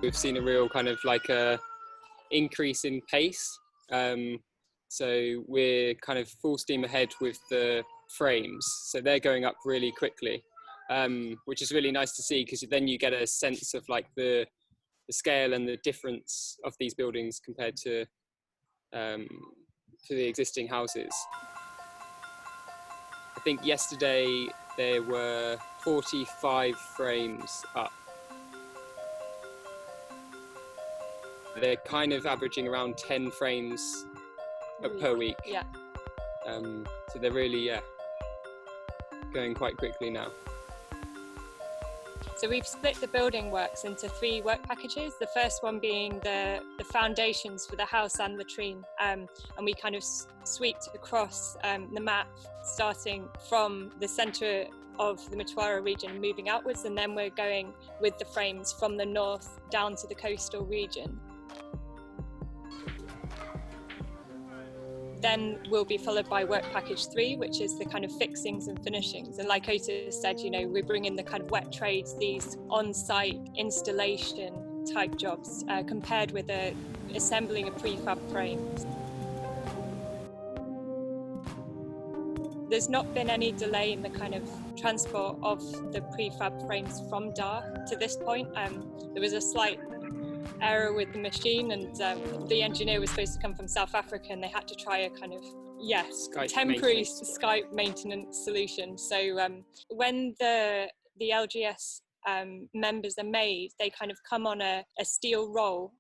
We've seen a real kind of like a increase in pace. So we're kind of full steam ahead with the frames. So they're going up really quickly, which is really nice to see, because then you get a sense of like the scale and the difference of these buildings compared to the existing houses. I think yesterday there were 45 frames up. They're kind of averaging around 10 frames per week. Yeah. So they're really, going quite quickly now. So we've split the building works into 3 work packages. The first one being the foundations for the house and latrine. And we kind of sweeped across the map, starting from the centre of the Malaria region, moving outwards, and then we're going with the frames from the north down to the coastal region. Then will be followed by work package 3, which is the kind of fixings and finishings. And like Otis said, you know, we bring in the kind of wet trades, these on-site installation type jobs, compared with assembling a prefab frame. There's not been any delay in the kind of transport of the prefab frames from Dar to this point. There was a slight error with the machine, and the engineer was supposed to come from South Africa, and they had to try a kind of temporary Skype maintenance solution. So when the LGS members are made, they kind of come on a steel roll,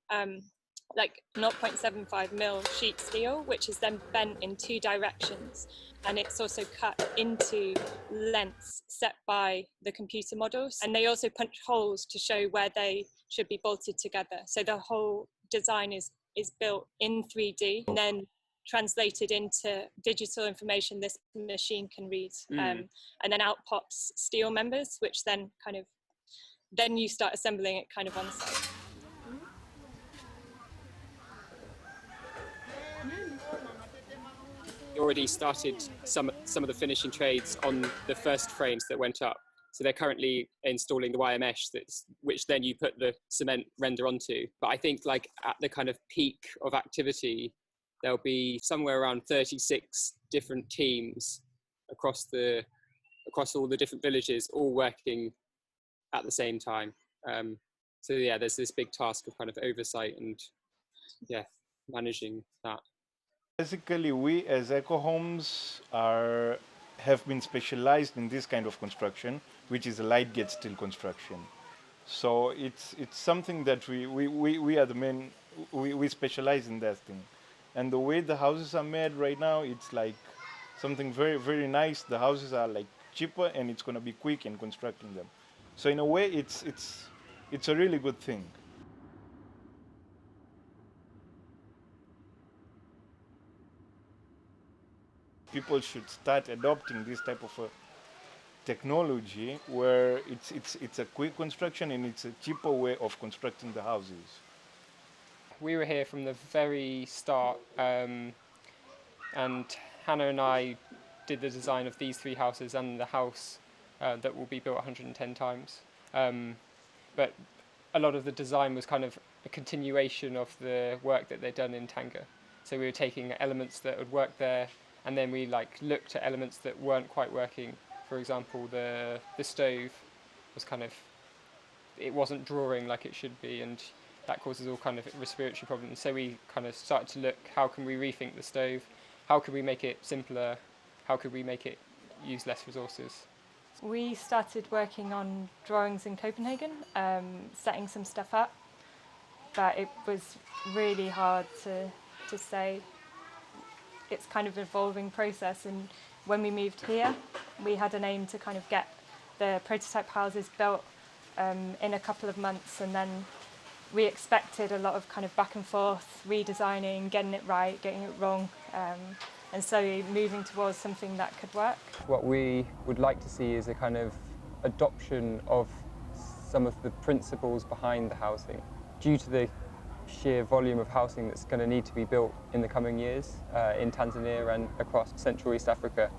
like 0.75 mil sheet steel, which is then bent in 2 directions, and it's also cut into lengths set by the computer models. And they also punch holes to show where they should be bolted together. So the whole design is built in 3D and then translated into digital information this machine can read. And then out pops steel members, which then then you start assembling it kind of on site. Already started some of the finishing trades on the first frames that went up. So they're currently installing the wire mesh, which then you put the cement render onto. But I think like at the kind of peak of activity, there'll be somewhere around 36 different teams across all the different villages, all working at the same time. So yeah, there's this big task of kind of oversight and managing that. Basically, we as Eco Homes have been specialized in this kind of construction, which is a light gauge steel construction. So it's something that we are the main, we specialize in that thing. And the way the houses are made right now, it's like something very, very nice. The houses are like cheaper, and it's going to be quick in constructing them. So in a way, it's a really good thing. People should start adopting this type of a technology where it's a quick construction and it's a cheaper way of constructing the houses. We were here from the very start, and Hannah and I did the design of these 3 houses and the house that will be built 110 times. But a lot of the design was kind of a continuation of the work that they'd done in Tanga. So we were taking elements that would work there, and then we looked at elements that weren't quite working. For example, the stove was it wasn't drawing like it should be, and that causes all kind of respiratory problems. So we kind of started to look, how can we rethink the stove? How could we make it simpler? How could we make it use less resources? We started working on drawings in Copenhagen, setting some stuff up, but it was really hard to say. It's kind of an evolving process, and when we moved here, we had an aim to kind of get the prototype houses built in a couple of months, and then we expected a lot of kind of back and forth, redesigning, getting it right, getting it wrong, and slowly moving towards something that could work. What we would like to see is a kind of adoption of some of the principles behind the housing. Due to the sheer volume of housing that's going to need to be built in the coming years in Tanzania and across Central East Africa,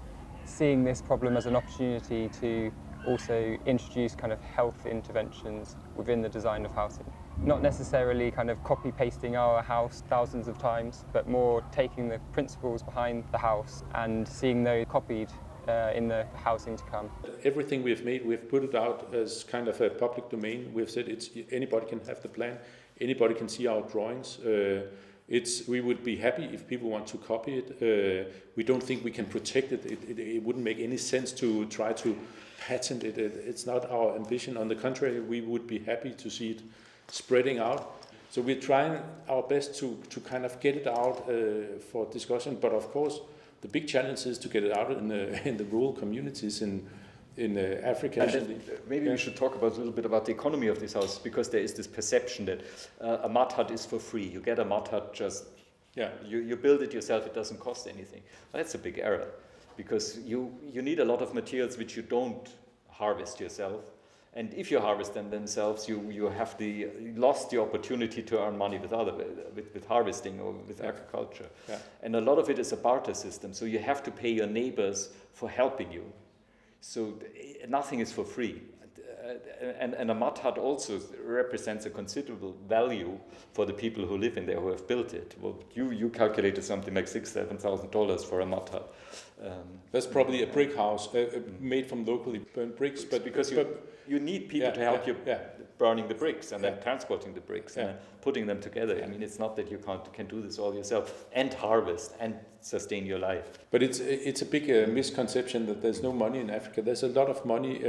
seeing this problem as an opportunity to also introduce kind of health interventions within the design of housing. not necessarily kind of copy pasting our house thousands of times, but more taking the principles behind the house and seeing those copied in the housing to come. Everything we've made, we've put it out as kind of a public domain. We've said anybody can have the plan, anybody can see our drawings. We would be happy if people want to copy it. We don't think we can protect it. It wouldn't make any sense to try to patent it. It's not our ambition. On the contrary, we would be happy to see it spreading out. So we're trying our best to kind of get it out for discussion. But of course, the big challenge is to get it out in the rural communities in Africa. And maybe we should talk a little bit about the economy of these houses, because there is this perception that a mud hut is for free. You get a mud hut, just you build it yourself, it doesn't cost anything. Well, that's a big error, because you need a lot of materials which you don't harvest yourself. And if you harvest them themselves, you have lost the opportunity to earn money with harvesting or with agriculture. Yeah. And a lot of it is a barter system. So you have to pay your neighbors for helping you. So nothing is for free. And a mud hut also represents a considerable value for the people who live in there, who have built it. Well, you calculated something like $6,000-7,000 for a mud hut. That's probably a brick house made from locally burnt bricks. But because you need people to help you burning the bricks and then transporting the bricks and putting them together. I mean, it's not that you can do this all yourself and harvest and sustain your life. But it's a big misconception that there's no money in Africa. There's a lot of money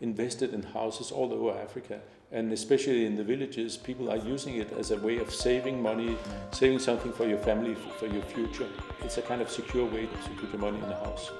invested in houses all over Africa, and especially in the villages, people are using it as a way of saving money, saving something for your family, for your future. It's a kind of secure way to put your money in a house.